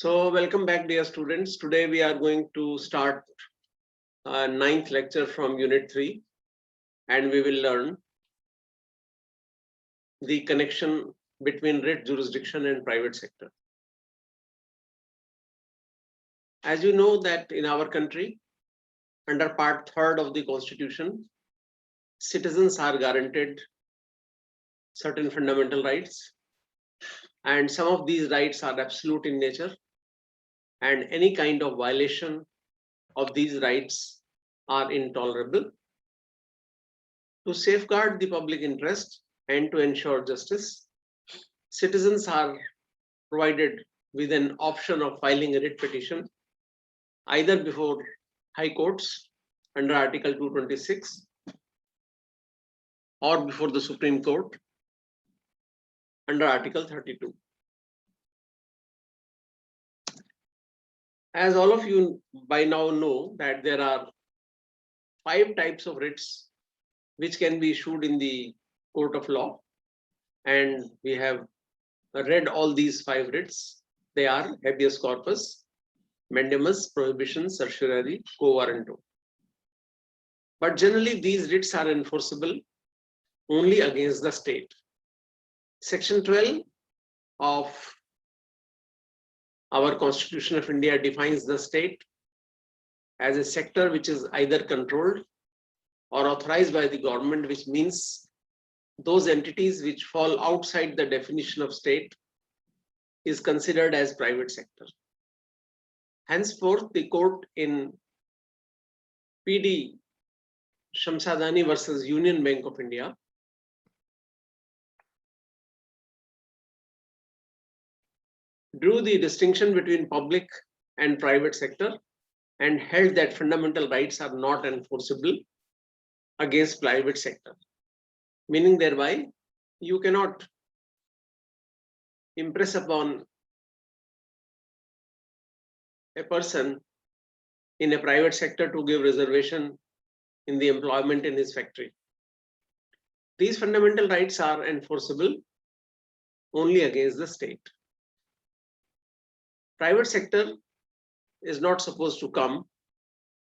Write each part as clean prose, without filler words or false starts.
So welcome back, dear students. Today we are going to start our 9th lecture from Unit 3, and we will learn the connection between writ jurisdiction and private sector. As you know that in our country, under Part 3rd of the Constitution, citizens are guaranteed certain fundamental rights, and some of these rights are absolute in nature, and any kind of violation of these rights are intolerable. To safeguard the public interest and to ensure justice, citizens are provided with an option of filing a writ petition either before high courts under Article 226 or before the Supreme Court under Article 32. As all of you by now know that there are 5 types of writs which can be issued in the court of law, and we have read all these 5 writs. They are habeas corpus, mandamus, prohibition, certiorari, quo warranto. But generally these writs are enforceable only against the state. Section 12 of our Constitution of India defines the state as a sector which is either controlled or authorized by the government, which means those entities which fall outside the definition of state is considered as private sector. Henceforth, the court in PD Shamsadani versus Union Bank of India drew the distinction between public and private sector and held that fundamental rights are not enforceable against private sector, meaning thereby you cannot impress upon a person in a private sector to give reservation in the employment in his factory. These fundamental rights are enforceable only against the state. Private sector is not supposed to come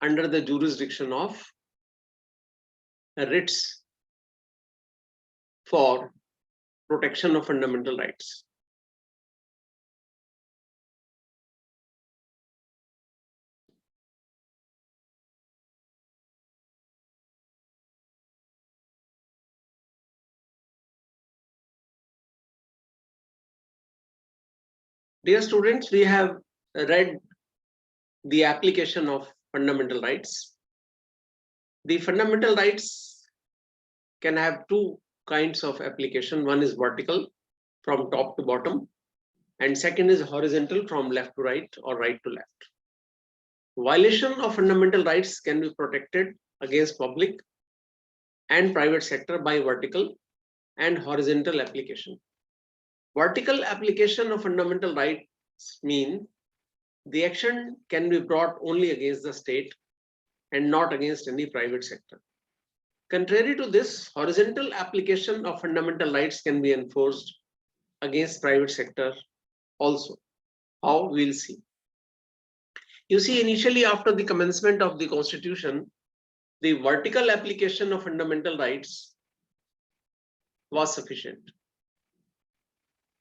under the jurisdiction of writs for protection of fundamental rights. Dear students, we have read the application of fundamental rights. The fundamental rights can have 2 kinds of application. One is vertical, from top to bottom, and second is horizontal, from left to right or right to left. Violation of fundamental rights can be protected against public and private sector by vertical and horizontal application. Vertical application of fundamental rights mean the action can be brought only against the state and not against any private sector. Contrary to this, horizontal application of fundamental rights can be enforced against private sector also. How? We'll see. You see, initially after the commencement of the Constitution, the vertical application of fundamental rights was sufficient.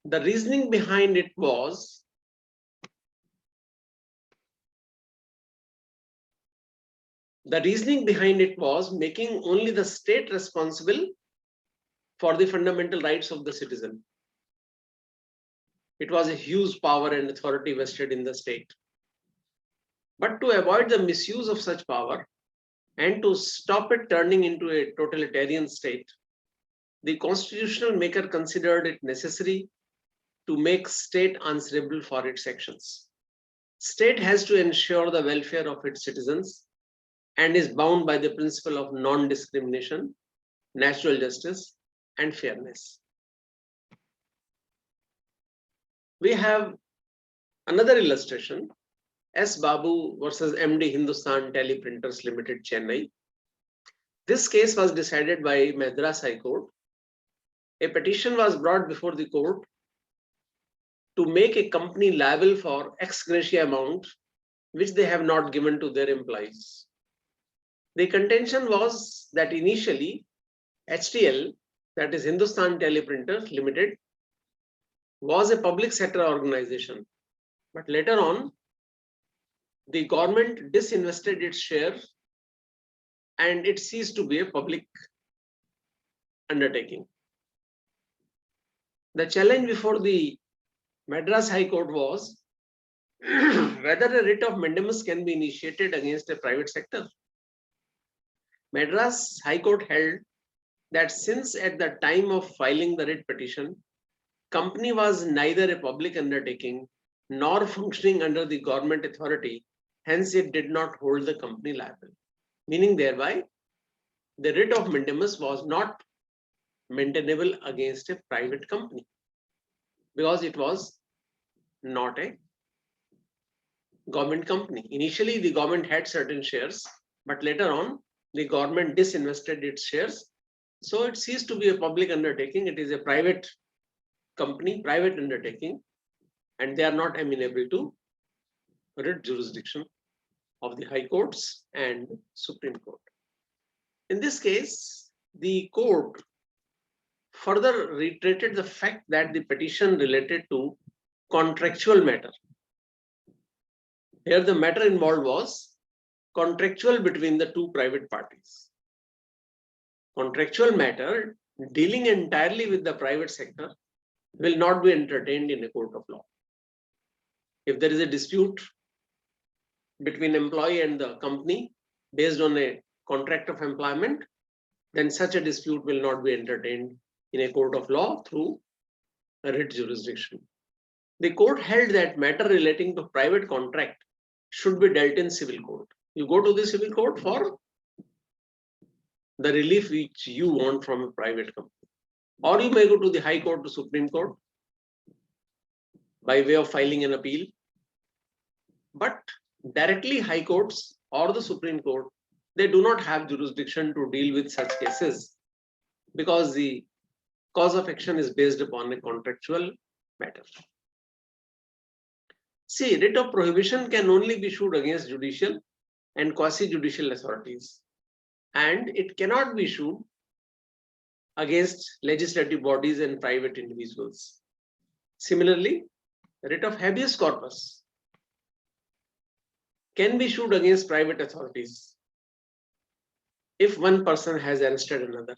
The reasoning behind it was making only the state responsible for the fundamental rights of the citizen. It was a huge power and authority vested in the state. But to avoid the misuse of such power and to stop it turning into a totalitarian state, the constitutional maker considered it necessary to make state answerable for its actions. State has to ensure the welfare of its citizens and is bound by the principle of non-discrimination, natural justice, and fairness. We have another illustration, S. Babu versus MD Hindustan Teleprinters Limited, Chennai. This case was decided by Madras High Court. A petition was brought before the court to make a company liable for ex gratia amount which they have not given to their employees. The contention was that initially HTL, that is Hindustan Teleprinters Limited, was a public sector organization, but later on the government disinvested its share and it ceased to be a public undertaking. The challenge before the Madras High Court was whether a writ of mandamus can be initiated against a private sector. Madras High Court held that since at the time of filing the writ petition, company was neither a public undertaking nor functioning under the government authority, hence it did not hold the company liable. Meaning thereby, the writ of mandamus was not maintainable against a private company because it was not a government company. Initially, the government had certain shares, but later on, the government disinvested its shares. So it ceased to be a public undertaking. It is a private company, private undertaking, and they are not amenable to writ jurisdiction of the high courts and Supreme Court. In this case, the court further reiterated the fact that the petition related to contractual matter. Here the matter involved was contractual between the two private parties. Contractual matter dealing entirely with the private sector will not be entertained in a court of law. If there is a dispute between employee and the company based on a contract of employment, then such a dispute will not be entertained in a court of law through a writ jurisdiction. The court held that matter relating to private contract should be dealt in civil court. You go to the civil court for the relief which you want from a private company, or you may go to the High Court to Supreme Court by way of filing an appeal. But directly High Courts or the Supreme Court, they do not have jurisdiction to deal with such cases because the cause of action is based upon a contractual matter. See, writ of prohibition can only be issued against judicial and quasi-judicial authorities, and it cannot be issued against legislative bodies and private individuals. Similarly, writ of habeas corpus can be issued against private authorities if one person has arrested another.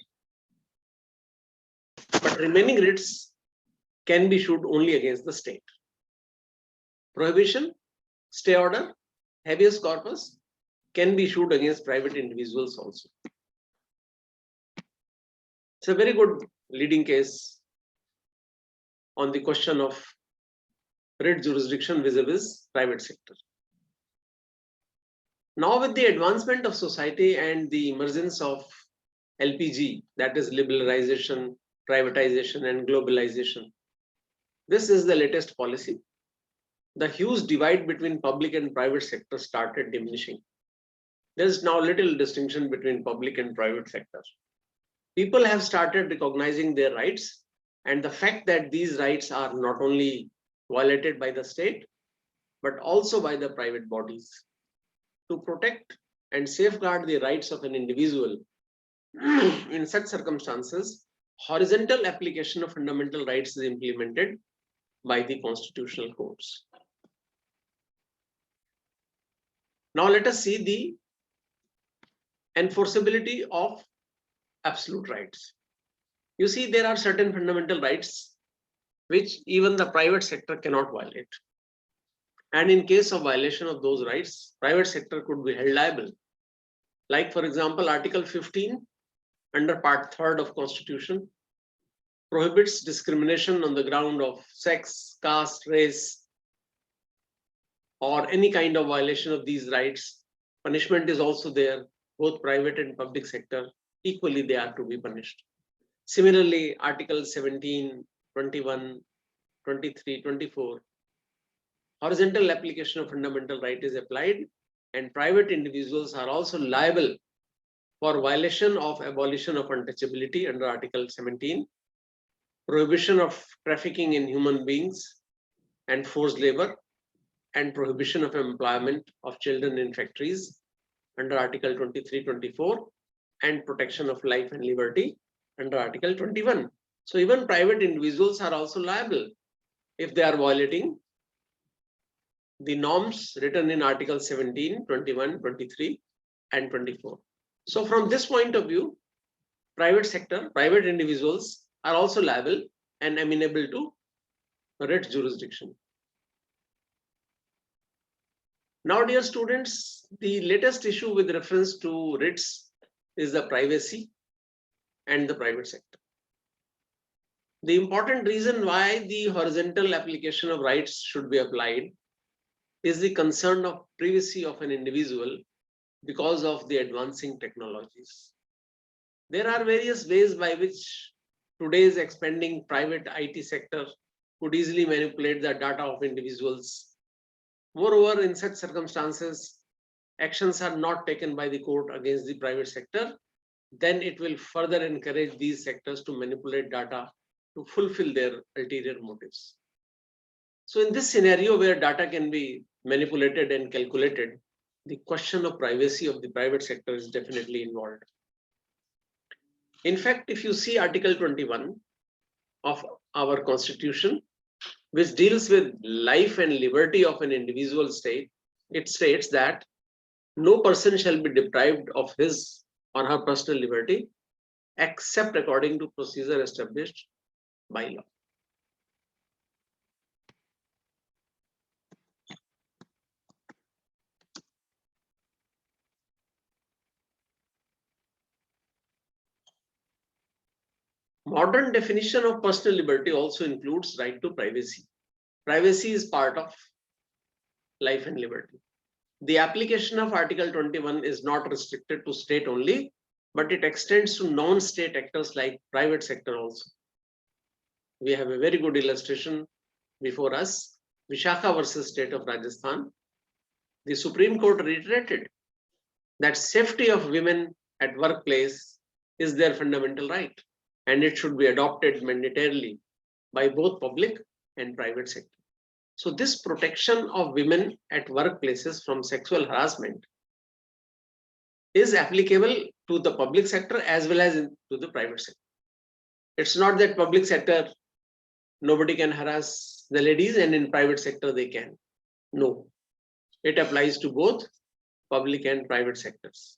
But remaining writs can be issued only against the state. Prohibition, stay order, habeas corpus can be issued against private individuals also. It's a very good leading case on the question of writ jurisdiction vis-a-vis private sector. Now, with the advancement of society and the emergence of LPG, that is liberalization, privatization, and globalization, this is the latest policy. The huge divide between public and private sector started diminishing. There is now little distinction between public and private sector. People have started recognizing their rights, and the fact that these rights are not only violated by the state, but also by the private bodies. To protect and safeguard the rights of an individual, in such circumstances, horizontal application of fundamental rights is implemented by the constitutional courts. Now let us see the enforceability of absolute rights. You see, there are certain fundamental rights which even the private sector cannot violate. And in case of violation of those rights, private sector could be held liable. Like, for example, Article 15 under Part 3rd of Constitution prohibits discrimination on the ground of sex, caste, race, or any kind of violation of these rights. Punishment is also there, both private and public sector, equally they are to be punished. Similarly, Article 17, 21, 23, 24, horizontal application of fundamental right is applied, and private individuals are also liable for violation of abolition of untouchability under Article 17, prohibition of trafficking in human beings, and forced labor and prohibition of employment of children in factories under Article 23-24 and protection of life and liberty under Article 21. So even private individuals are also liable if they are violating the norms written in Article 17, 21, 23 and 24. So from this point of view, private sector, private individuals are also liable and amenable to writ jurisdiction. Now, dear students, the latest issue with reference to writs is the privacy and the private sector. The important reason why the horizontal application of rights should be applied is the concern of privacy of an individual because of the advancing technologies. There are various ways by which today's expanding private IT sector could easily manipulate the data of individuals. Moreover, in such circumstances, actions are not taken by the court against the private sector, then it will further encourage these sectors to manipulate data to fulfill their ulterior motives. So in this scenario where data can be manipulated and calculated, the question of privacy of the private sector is definitely involved. In fact, if you see Article 21 of our Constitution, which deals with life and liberty of an individual state, it states that no person shall be deprived of his or her personal liberty except according to procedure established by law. Modern definition of personal liberty also includes right to privacy. Privacy is part of life and liberty. The application of Article 21 is not restricted to state only, but it extends to non-state actors like private sector also. We have a very good illustration before us, Vishakha versus State of Rajasthan. The Supreme Court reiterated that safety of women at workplace is their fundamental right, and it should be adopted mandatorily by both public and private sector. So this protection of women at workplaces from sexual harassment is applicable to the public sector as well as to the private sector. It's not that public sector, nobody can harass the ladies and in private sector they can. No, it applies to both public and private sectors.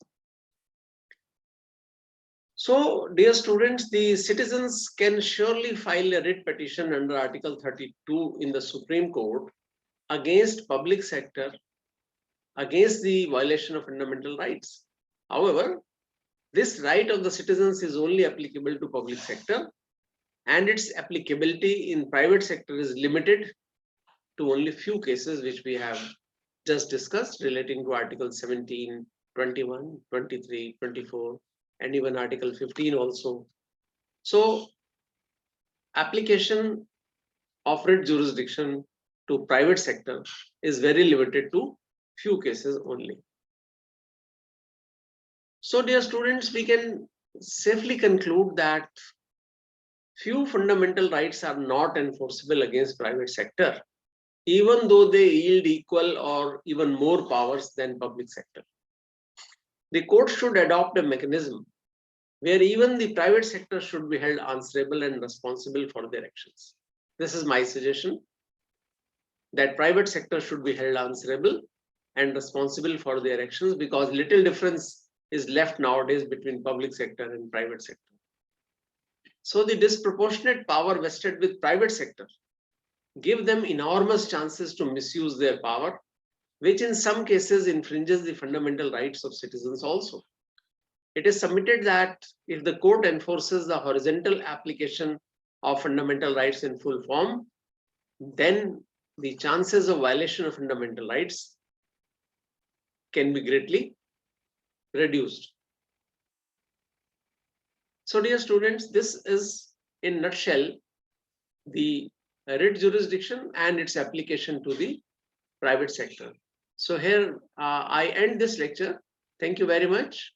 So, dear students, the citizens can surely file a writ petition under Article 32 in the Supreme Court against public sector, against the violation of fundamental rights. However, this right of the citizens is only applicable to public sector, and its applicability in private sector is limited to only few cases which we have just discussed relating to Article 17, 21, 23, 24, and even Article 15 also. So application of writ jurisdiction to private sector is very limited to few cases only. So dear students, we can safely conclude that few fundamental rights are not enforceable against private sector, even though they yield equal or even more powers than public sector. The court should adopt a mechanism where even the private sector should be held answerable and responsible for their actions. This is my suggestion, that private sector should be held answerable and responsible for their actions, because little difference is left nowadays between public sector and private sector. So the disproportionate power vested with private sector give them enormous chances to misuse their power, which in some cases infringes the fundamental rights of citizens also. It is submitted that if the court enforces the horizontal application of fundamental rights in full form, then the chances of violation of fundamental rights can be greatly reduced. So dear students, this is in nutshell the writ jurisdiction and its application to the private sector. So here I end this lecture. Thank you very much.